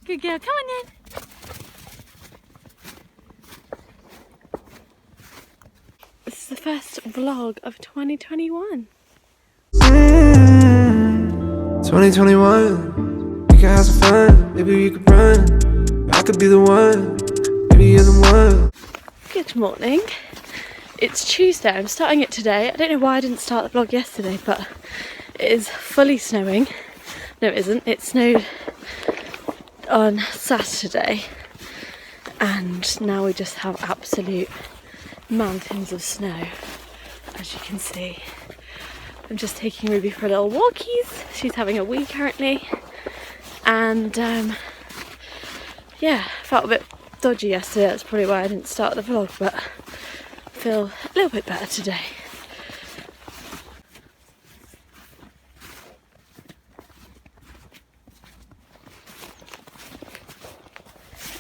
Good girl, come on then. This is the first vlog of 2021. 2021, we can have some fun, maybe we could run, I could be the one, maybe you're the one. Good morning, it's Tuesday, I'm starting it today. I don't know why I didn't start the vlog yesterday, but it is fully snowing. No, it isn't, it snowed on Saturday and now we just have absolute mountains of snow, as you can see. I'm just taking Ruby for a little walkies. She's having a wee currently. And yeah, felt a bit dodgy yesterday. That's probably why I didn't start the vlog, but I feel a little bit better today.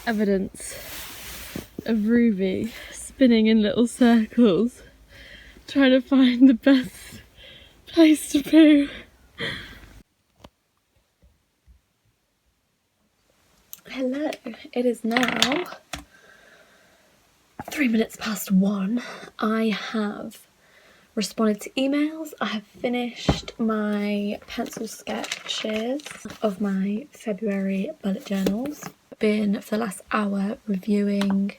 Evidence of Ruby spinning in little circles, trying to find the best place to poo. Hello, it is now 3 minutes past 1. I have responded to emails. I have finished my pencil sketches of my February bullet journals. I've been for the last hour reviewing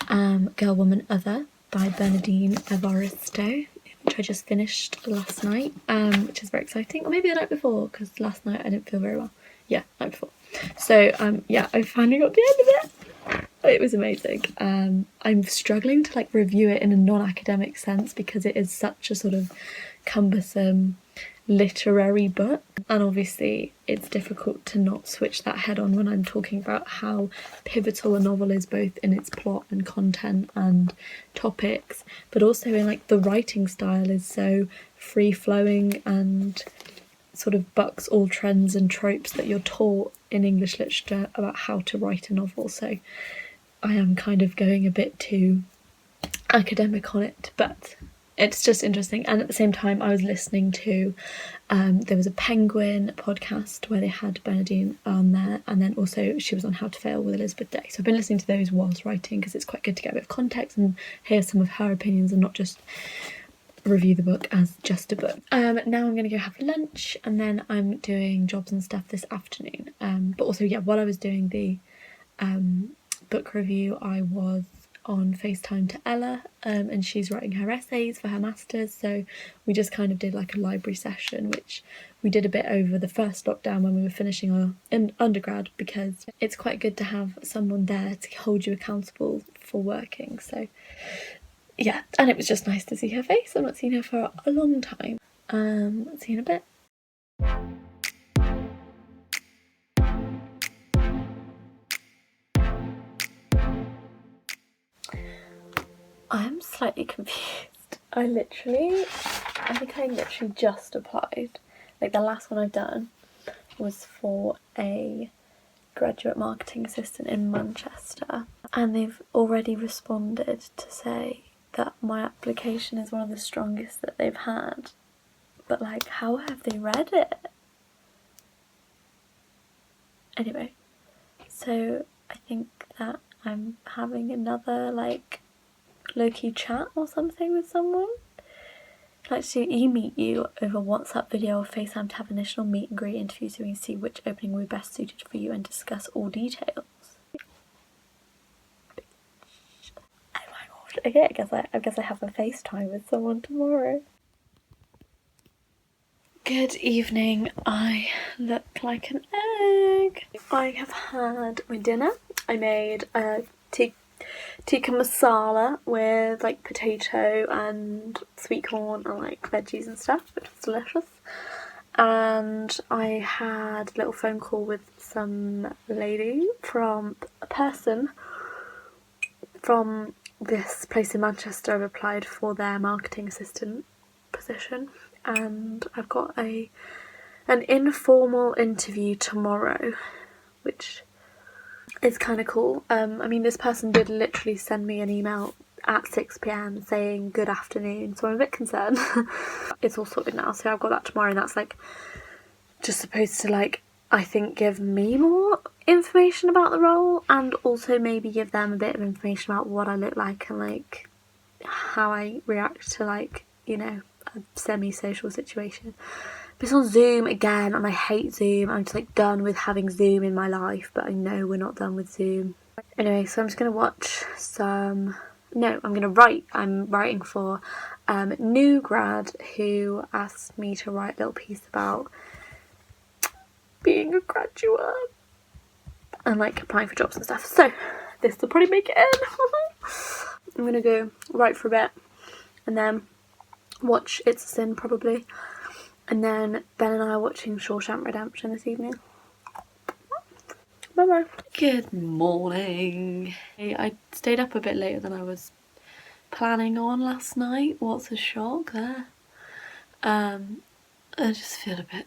Girl, Woman, Other by Bernardine Evaristo, which I just finished last night, which is very exciting. Or maybe the night before, because last night I didn't feel very well. Yeah, night before. So yeah, I finally got the end of it. It was amazing. I'm struggling to like review it in a non-academic sense because it is such a sort of cumbersome literary book, and obviously it's difficult to not switch that head on when I'm talking about how pivotal a novel is, both in its plot and content and topics, but also in like the writing style is so free-flowing and sort of bucks all trends and tropes that you're taught in English literature about how to write a novel. So I am kind of going a bit too academic on it, but it's just interesting. And at the same time I was listening to there was a Penguin podcast where they had Bernardine on there, and then also she was on How to Fail with Elizabeth Day, so I've been listening to those whilst writing because it's quite good to get a bit of context and hear some of her opinions and not just review the book as just a book. Now I'm going to go have lunch and then I'm doing jobs and stuff this afternoon, but also yeah, while I was doing the book review I was on FaceTime to Ella, and she's writing her essays for her masters, so we just kind of did like a library session, which we did a bit over the first lockdown when we were finishing our undergrad, because it's quite good to have someone there to hold you accountable for working. So yeah, and it was just nice to see her face. I've not seen her for a long time. See you in a bit. I'm slightly confused. I think I literally just applied. Like the last one I've done was for a graduate marketing assistant in Manchester, and they've already responded to say that my application is one of the strongest that they've had. But like, how have they read it? Anyway, so I think that I'm having another like low-key chat or something with someone. I'd like to e-meet you over WhatsApp video or FaceTime to have initial meet and greet interview so we can see which opening will be best suited for you and discuss all details. Oh my god. Okay, I guess I have a FaceTime with someone tomorrow. Good evening. I look like an egg. I have had my dinner. I made a tikka masala with like potato and sweet corn and like veggies and stuff, which was delicious. And I had a little phone call with some lady from a person from this place in Manchester. I've applied for their marketing assistant position, and I've got an informal interview tomorrow, which is kind of cool. I mean, this person did literally send me an email at 6 p.m. saying good afternoon, so I'm a bit concerned. It's all sorted now, so I've got that tomorrow, and that's like just supposed to like I think give me more information about the role, and also maybe give them a bit of information about what I look like and like how I react to like, you know, a semi-social situation. But it's on Zoom again, and I hate Zoom. I'm just like done with having Zoom in my life, but I know we're not done with Zoom. Anyway, so I'm just gonna watch some. No, I'm gonna write. I'm writing for new grad who asked me to write a little piece about being a graduate and like applying for jobs and stuff. So this will probably make it in. I'm gonna go write for a bit and then watch It's a Sin probably, and then Ben and I are watching Shawshank Redemption this evening. Bye bye. Good morning. I stayed up a bit later than I was planning on last night. What's a shock there? I just feel a bit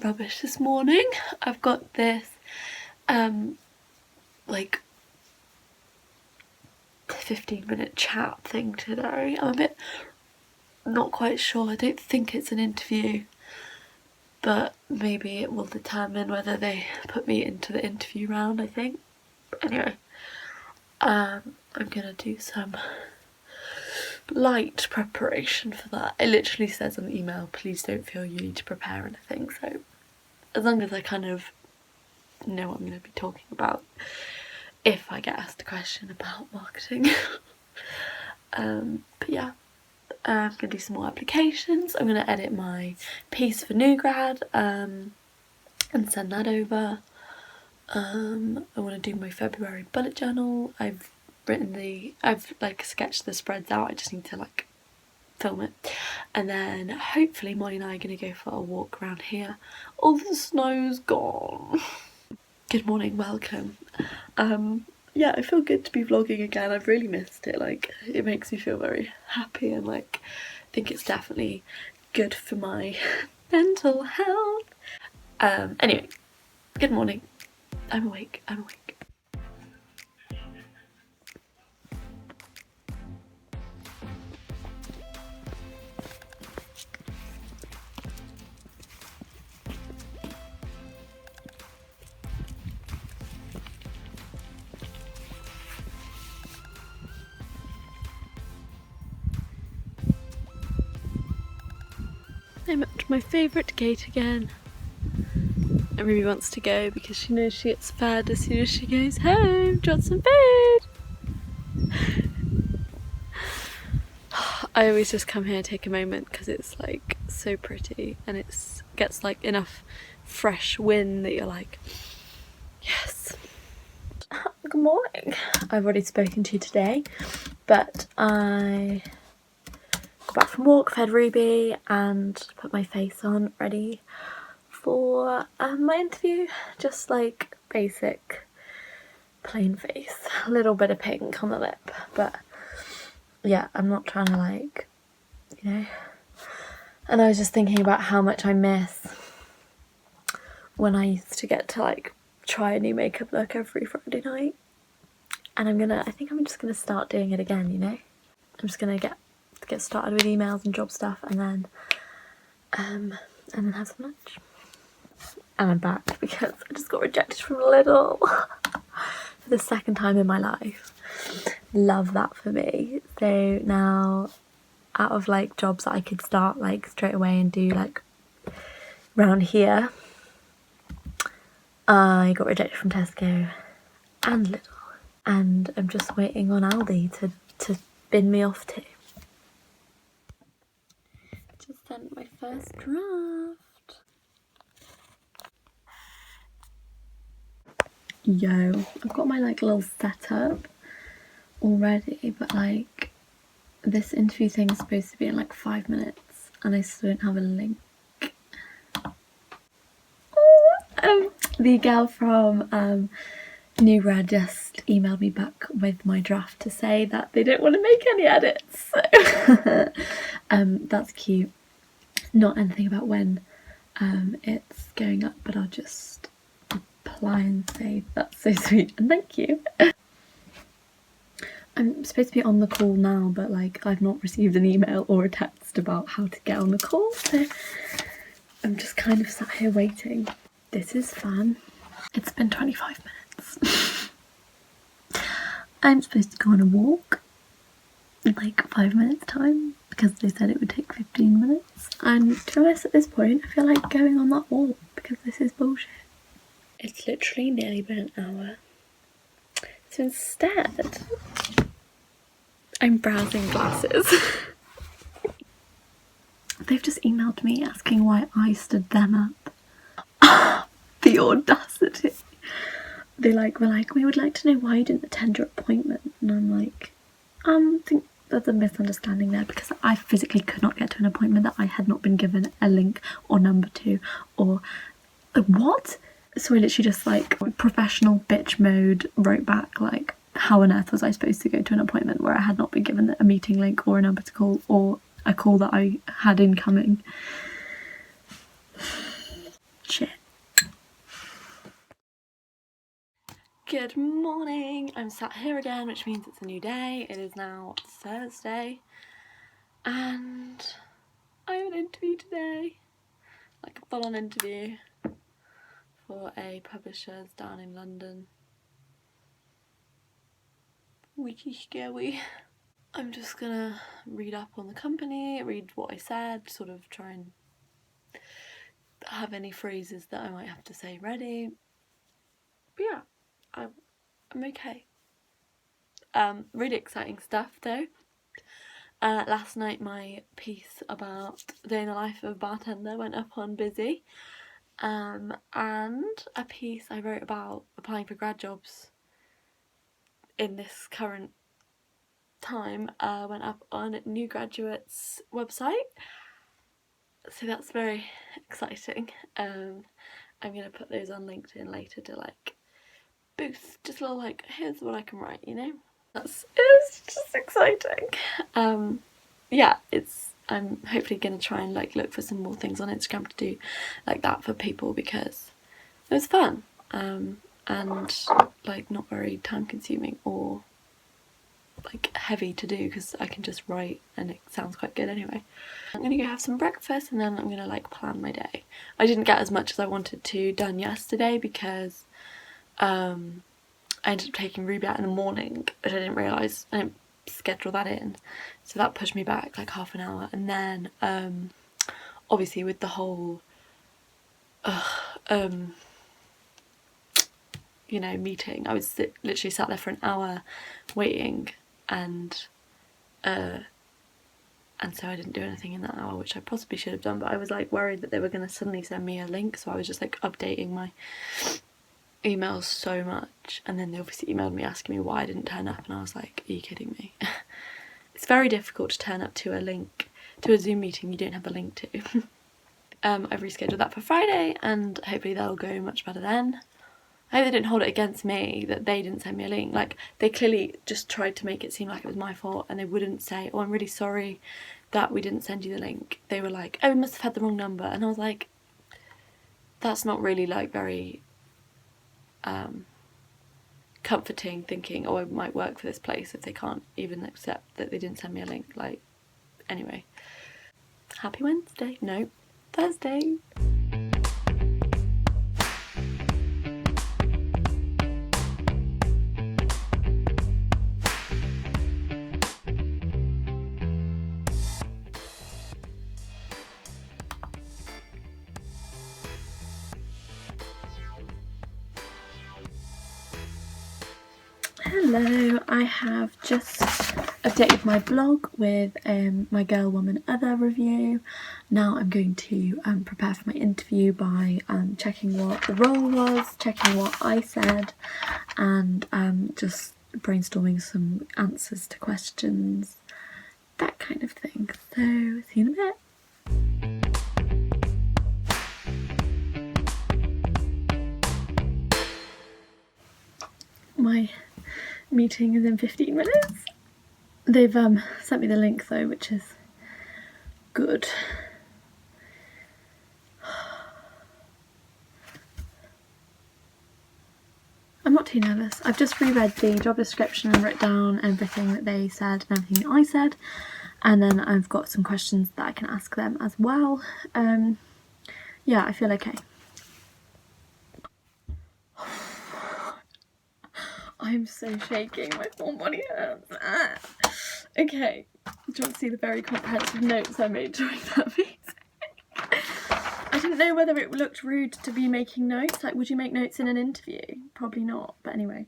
rubbish this morning. I've got this like 15-minute chat thing today. I'm a bit not quite sure. I don't think it's an interview, but maybe it will determine whether they put me into the interview round, I think. But anyway, I'm gonna do some light preparation for that. It literally says on the email, please don't feel you need to prepare anything, so as long as I kind of know what I'm going to be talking about if I get asked a question about marketing. But yeah, I'm going to do some more applications. I'm going to edit my piece for new grad and send that over. I want to do my February bullet journal. I've like sketched the spreads out. I just need to like film it, and then hopefully Molly and I are going to go for a walk around here. All the snow's gone. Good morning, welcome. Yeah, I feel good to be vlogging again. I've really missed it. Like, it makes me feel very happy, and like I think it's definitely good for my mental health. Anyway, good morning. I'm awake. I'm up to my favourite gate again. And Ruby wants to go because she knows she gets fed as soon as she goes home. Do you want some food? I always just come here and take a moment because it's like so pretty, and it gets like enough fresh wind that you're like, yes. Good morning. I've already spoken to you today, but I got back from walk, fed Ruby, and put my face on, ready for my interview. Just like basic plain face, a little bit of pink on the lip, but yeah, I'm not trying to like, you know. And I was just thinking about how much I miss when I used to get to like try a new makeup look every Friday night, and I think I'm just gonna start doing it again, you know. I'm just gonna get started with emails and job stuff, and then have some lunch. And I'm back because I just got rejected from Lidl for the second time in my life. Love that for me. So now, out of like jobs that I could start like straight away and do like round here, I got rejected from Tesco and Lidl, and I'm just waiting on Aldi to bin me off to. Just sent my first draft. Yo, I've got my like little setup already, but like this interview thing is supposed to be in like 5 minutes and I still don't have a link. The girl from New Grad just emailed me back with my draft to say that they don't want to make any edits, so that's cute. Not anything about when it's going up, but I'll just reply and say that's so sweet and thank you. I'm supposed to be on the call now, but like I've not received an email or a text about how to get on the call, so I'm just kind of sat here waiting. this is fun. It's been 25 minutes. I'm supposed to go on a walk in like 5 minutes time because they said it would take 15 minutes. And to be honest, at this point, I feel like going on that walk because this is bullshit. It's literally nearly been an hour. So instead, I'm browsing glasses. They've just emailed me asking why I stood them up. The audacity. They were like, we would like to know why you didn't attend your appointment. And I'm like, I think there's a misunderstanding there because I physically could not get to an appointment that I had not been given a link or number to, or what? So I literally just like professional bitch mode wrote back like, how on earth was I supposed to go to an appointment where I had not been given a meeting link or a number to call or a call that I had incoming? Shit. Good morning. I'm sat here again, which means it's a new day. It is now Thursday and I have an interview today, like a full-on interview for a publisher's down in London. Witchy scary. I'm just gonna read up on the company, read what I said, sort of try and have any phrases that I might have to say ready. But yeah, I'm okay. Really exciting stuff though. Last night my piece about day in the life of a bartender went up on Busy, and a piece I wrote about applying for grad jobs in this current time went up on New Graduate's website, so that's very exciting. I'm gonna put those on LinkedIn later to like boost, just a little like, here's what I can write, you know? It's just exciting. Yeah, I'm hopefully gonna try and like look for some more things on Instagram to do like that for people because it was fun and like not very time consuming or like heavy to do because I can just write and it sounds quite good anyway. I'm gonna go have some breakfast and then I'm gonna like plan my day. I didn't get as much as I wanted to done yesterday because I ended up taking Ruby out in the morning, which I didn't realise. I didn't schedule that in, so that pushed me back like half an hour. And then obviously with the whole you know, meeting, I was literally sat there for an hour waiting, and so I didn't do anything in that hour, which I possibly should have done, but I was like worried that they were going to suddenly send me a link, so I was just like updating my emails so much. And then they obviously emailed me asking me why I didn't turn up, and I was like, are you kidding me? It's very difficult to turn up to a Zoom meeting you don't have a link to. I've rescheduled that for Friday and hopefully that'll go much better then. I hope they didn't hold it against me that they didn't send me a link. Like, they clearly just tried to make it seem like it was my fault, and they wouldn't say, oh, I'm really sorry that we didn't send you the link. They were like, oh, we must have had the wrong number. And I was like, that's not really like very comforting, thinking, oh, I might work for this place if they can't even accept that they didn't send me a link. Like, anyway. Happy Wednesday. No, Thursday. Hello, I have just updated my blog with my Girl, Woman, Other review. Now I'm going to prepare for my interview by checking what the role was, checking what I said, and just brainstorming some answers to questions, that kind of thing. So, see you in a bit. My meeting is in 15 minutes. They've sent me the link though, which is good. I'm not too nervous. I've just reread the job description and wrote down everything that they said and everything that I said, and then I've got some questions that I can ask them as well. Yeah, I feel okay. I'm so shaking, my whole body hurts. Okay, do you want to see the very comprehensive notes I made during that meeting? I didn't know whether it looked rude to be making notes. Like, would you make notes in an interview? Probably not, but anyway.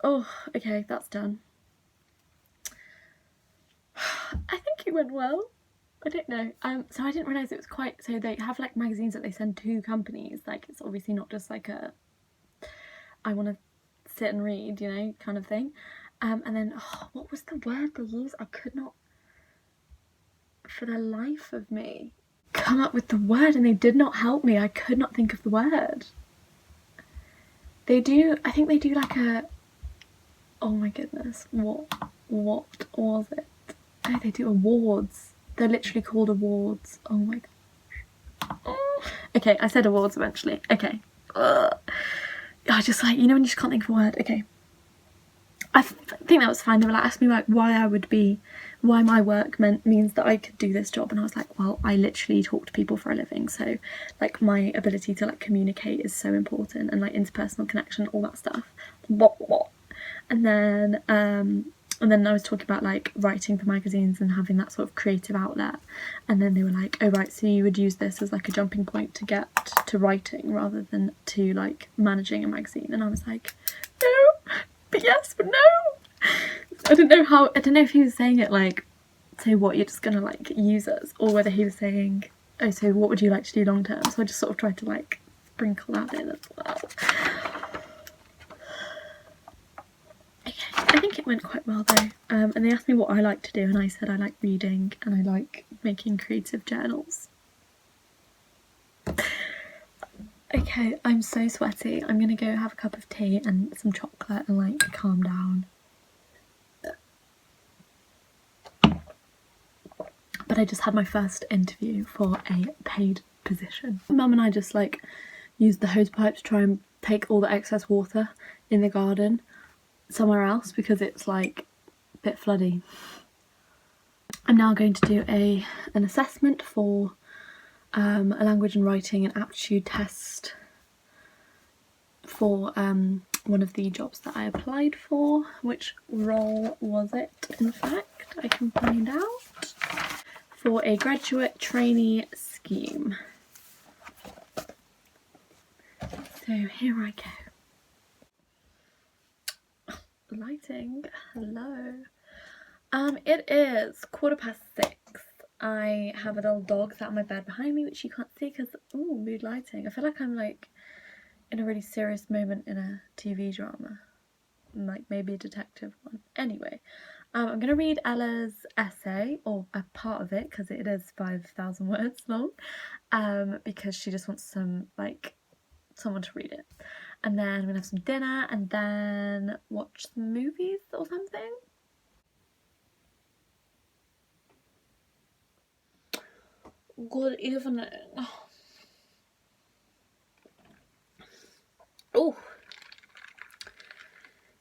Oh, okay, that's done. I think it went well. I don't know. So I didn't realise it was quite... So they have, like, magazines that they send to companies. Like, it's obviously not just, like, a... I want to sit and read, you know, kind of thing. And then, what was the word they used? I could not, for the life of me, come up with the word, and they did not help me. I could not think of the word. They do... I think they do, like, a... Oh, my goodness. What was it? Oh, they do awards. They're literally called awards. Oh my god. Okay, I said awards eventually. Okay. I just, like, you know when you just can't think of a word? Okay. I think that was fine. They were like, asking me like why my work means that I could do this job, and I was like, well, I literally talk to people for a living, so like my ability to like communicate is so important, and like interpersonal connection, all that stuff. And then I was talking about like writing for magazines and having that sort of creative outlet, and then they were like, oh right, so you would use this as like a jumping point to get to writing rather than to like managing a magazine. And I was like, no, but yes, but no. I don't know if he was saying it like, so what, you're just gonna like use us, or whether he was saying, oh, so what would you like to do long term? So I just sort of tried to like sprinkle that in as well. I think it went quite well though, and they asked me what I like to do, and I said I like reading and I like making creative journals. Okay, I'm so sweaty. I'm gonna go have a cup of tea and some chocolate and like calm down. But I just had my first interview for a paid position. Mum and I just like used the hose pipe to try and take all the excess water in the garden somewhere else because it's like a bit floody. I'm now going to do an assessment for a language and writing and aptitude test for one of the jobs that I applied for. Which role was it, in fact? I can find out. For a graduate trainee scheme. So here I go. Lighting, hello. It is 6:15. I have a little dog sat on my bed behind me, which you can't see because, ooh, mood lighting. I feel like I'm like in a really serious moment in a TV drama, like maybe a detective one. Anyway, I'm going to read Ella's essay, or a part of it, because it is 5,000 words long, because she just wants someone to read it. And then we're going to have some dinner, and then watch some movies or something. Good evening. Oh,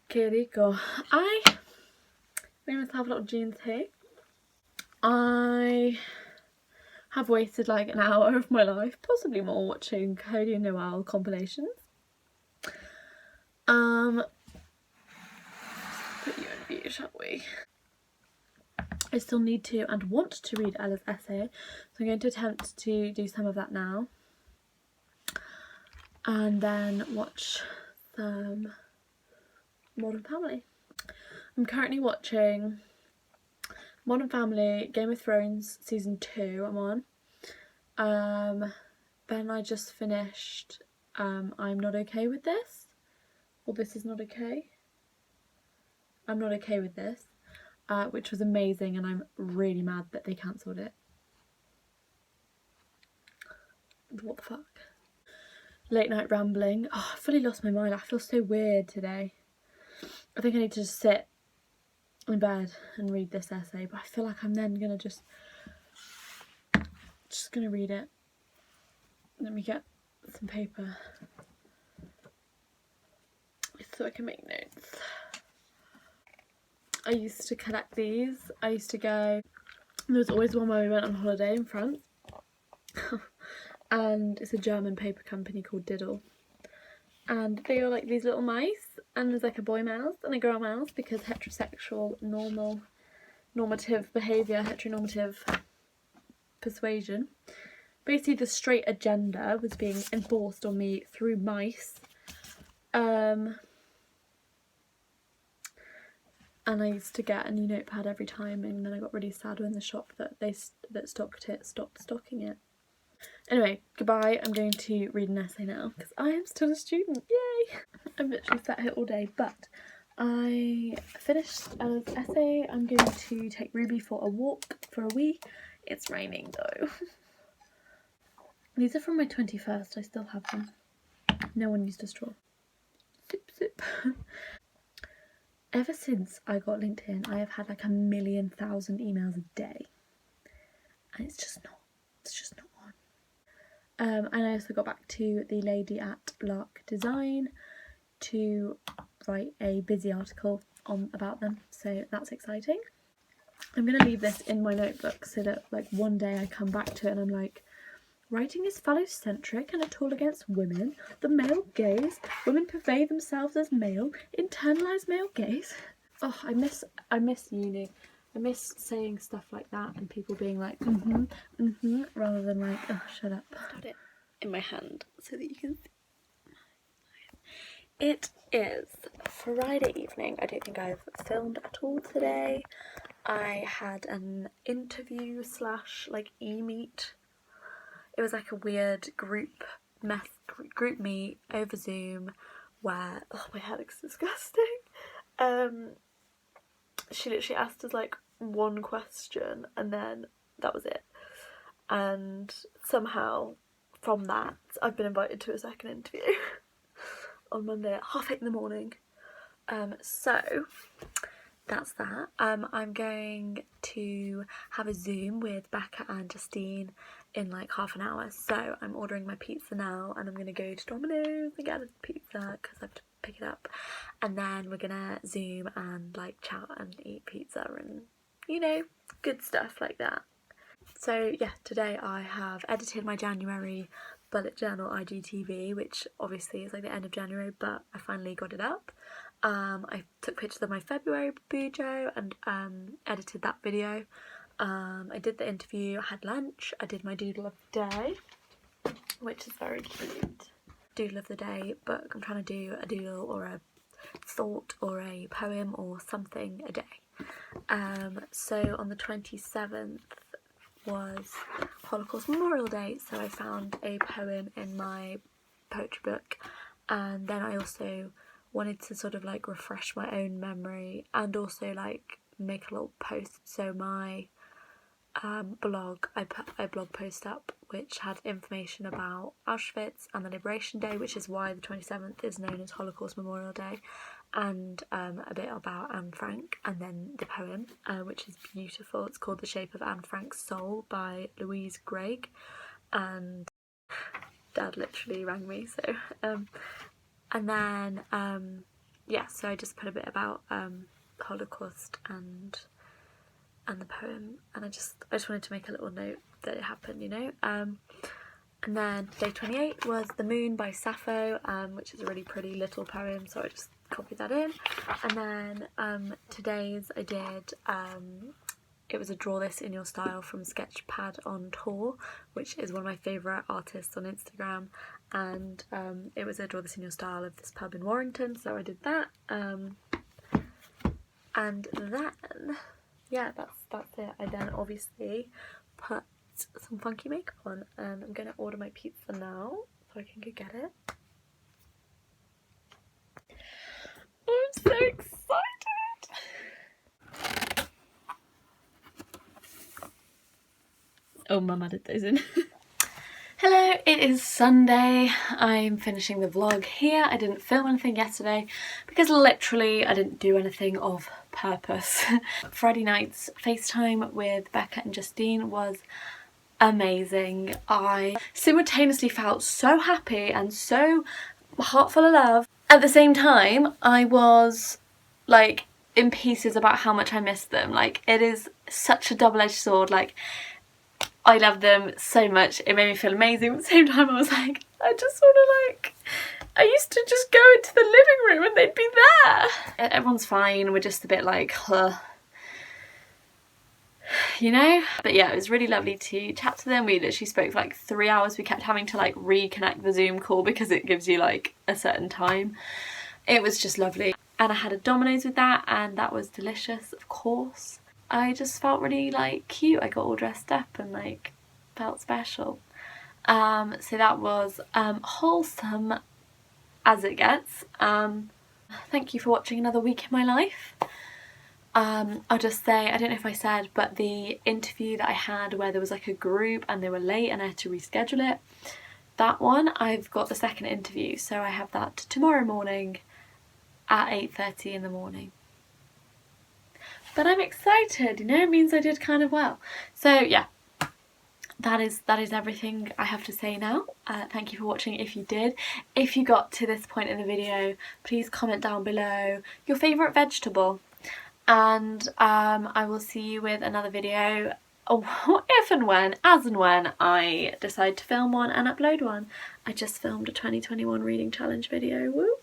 que rico. I made myself a little jeans here. I have wasted like an hour of my life, possibly more, watching Cody and Noel compilations. Put you in view, shall we? I still need to and want to read Ella's essay, so I'm going to attempt to do some of that now. And then watch some Modern Family. I'm currently watching Modern Family, Game of Thrones season 2 I'm on. Then I just finished I'm Not Okay With This, or This Is Not Okay. I'm Not Okay With This, which was amazing, and I'm really mad that they cancelled it. What the fuck? Late night rambling. Oh, I fully lost my mind. I feel so weird today. I think I need to just sit in bed and read this essay, but I feel like I'm then gonna just gonna read it. Let me get some paper so I can make notes. I used to collect these. I used to go, there was always one where we went on holiday in France and it's a German paper company called Diddle, and they are like these little mice, and there's like a boy mouse and a girl mouse because heterosexual normative behaviour, heteronormative persuasion. Basically the straight agenda was being enforced on me through mice. And I used to get a new notepad every time, and then I got really sad when the shop that stocked it stopped stocking it. Anyway, goodbye. I'm going to read an essay now because I am still a student. Yay! I've literally sat here all day, but I finished Ella's essay. I'm going to take Ruby for a walk for a wee. It's raining though. These are from my 21st. I still have them. No one used a straw. Sip, sip. Ever since I got LinkedIn, I have had like 1,000,000 emails a day, and it's just not on. And I also got back to the lady at Lark Design to write a busy article about them, so that's exciting. I'm gonna leave this in my notebook so that like one day I come back to it and I'm like, writing is phallocentric and a tool against women, the male gaze, women purvey themselves as male, internalise male gaze. Oh, I miss uni. I miss saying stuff like that and people being like, rather than like, oh, shut up. Got it in my hand so that you can see. It is Friday evening. I don't think I've filmed at all today. I had an interview / like e-meet. It was like a weird group meet over Zoom where, oh, my head is disgusting. She literally asked us like one question and then that was it. And somehow from that I've been invited to a second interview on Monday at 8:30 in the morning. So that's that. I'm going to have a Zoom with Becca and Justine in like half an hour, so I'm ordering my pizza now and I'm going to go to Domino's and get a pizza because I have to pick it up, and then we're gonna Zoom and like chat and eat pizza and, you know, good stuff like that. So yeah, today I have edited my January bullet journal IGTV, which obviously is like the end of January, but I finally got it up. I took pictures of my February bujo and edited that video. I did the interview, I had lunch, I did my doodle of the day, which is very cute. Doodle of the day book. I'm trying to do a doodle or a thought or a poem or something a day. So on the 27th was Holocaust Memorial Day, so I found a poem in my poetry book, and then I also wanted to sort of like refresh my own memory and also like make a little post. So my blog, I put a blog post up which had information about Auschwitz and the Liberation Day, which is why the 27th is known as Holocaust Memorial Day, and a bit about Anne Frank, and then the poem, which is beautiful. It's called The Shape of Anne Frank's Soul by Louise Gregg, and Dad literally rang me, so and then yeah, so I just put a bit about Holocaust and the poem, and I just wanted to make a little note that it happened, you know. And then day 28 was The Moon by Sappho, which is a really pretty little poem, so I just copied that in. And then today's I did it was a Draw This in Your Style from Sketchpad on Tour, which is one of my favourite artists on Instagram, and it was a Draw This in Your Style of this pub in Warrington, so I did that. And then yeah, that's it. I then obviously put some funky makeup on, and I'm gonna order my pizza now so I can go get it. I'm so excited! Oh, Mum added those in. Hello, it is Sunday. I'm finishing the vlog here. I didn't film anything yesterday because literally I didn't do anything of purpose. Friday night's FaceTime with Becca and Justine was amazing. I simultaneously felt so happy and so heart full of love. At the same time, I was like in pieces about how much I missed them. Like, it is such a double-edged sword. Like, I love them so much. It made me feel amazing. At the same time, I was like, I just want to like I used to just go into the living room and they'd be there. Everyone's fine, we're just a bit like, you know? But yeah, it was really lovely to chat to them. We literally spoke for like 3 hours. We kept having to like reconnect the Zoom call because it gives you like a certain time. It was just lovely. And I had a Domino's with that, and that was delicious, of course. I just felt really like cute. I got all dressed up and like felt special. So that was wholesome as it gets. Thank you for watching another week in my life. I'll just say, I don't know if I said, but the interview that I had where there was like a group and they were late and I had to reschedule it, that one, I've got the second interview, so I have that tomorrow morning at 8:30 in the morning. But I'm excited, you know, it means I did kind of well. So yeah, that is everything I have to say now. Thank you for watching if you did. If you got to this point in the video, please comment down below your favourite vegetable. And I will see you with another video if and when, as and when I decide to film one and upload one. I just filmed a 2021 reading challenge video, woo!